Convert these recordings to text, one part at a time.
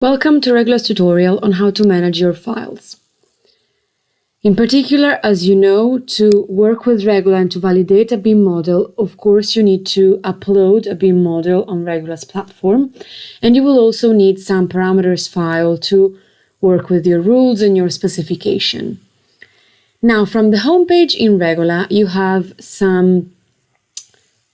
Welcome to Regola's tutorial on how to manage your files. In particular, as you know, to work with Regola and to validate a BIM model, of course, you need to upload a BIM model on Regola's platform, and you will also need some parameters file to work with your rules and your specification. Now, from the homepage in Regola, you have some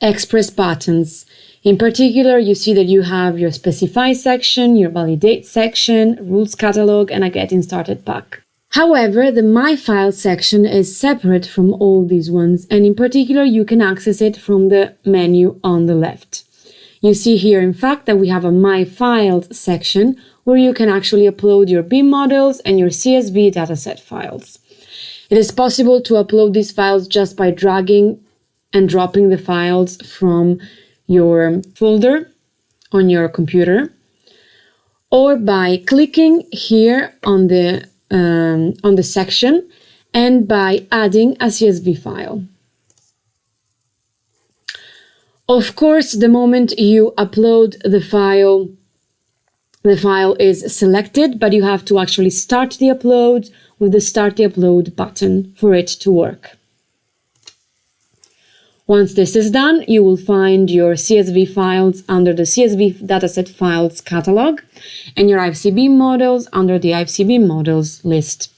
express buttons. In particular, you see that you have your specify section, your validate section, rules catalog, and a getting started pack. However, the my file section is separate from all these ones, and in particular, you can access it from the menu on the left. You see here, in fact, that we have a my files section where you can actually upload your BIM models and your CSV dataset files. It is possible to upload these files just by dragging and dropping the files from your folder on your computer, or by clicking here on the section and by adding a CSV file. Of course, the moment you upload the file is selected, but you have to actually start the upload with the Start the Upload button for it to work. Once this is done, you will find your CSV files under the CSV dataset files catalog and your IFC models under the IFC models list.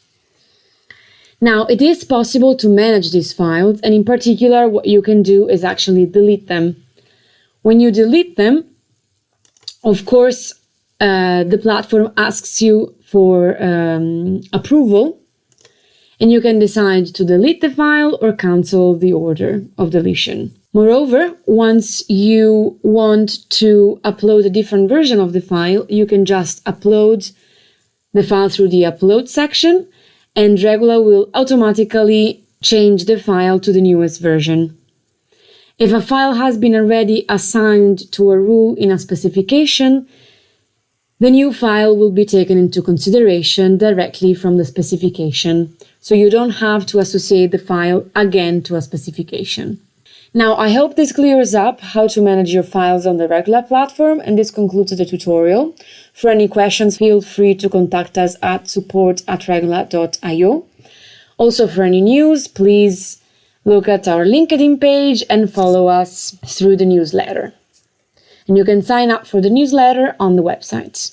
Now, it is possible to manage these files, and in particular, what you can do is actually delete them. When you delete them, of course, the platform asks you for approval, and you can decide to delete the file or cancel the order of deletion. Moreover, once you want to upload a different version of the file, you can just upload the file through the upload section, and Regola will automatically change the file to the newest version. If a file has been already assigned to a rule in a specification, the new file will be taken into consideration directly from the specification, so you don't have to associate the file again to a specification. Now, I hope this clears up how to manage your files on the Regola platform, and this concludes the tutorial. For any questions, feel free to contact us at support@regola.io. Also, for any news, please look at our LinkedIn page and follow us through the newsletter. And you can sign up for the newsletter on the website.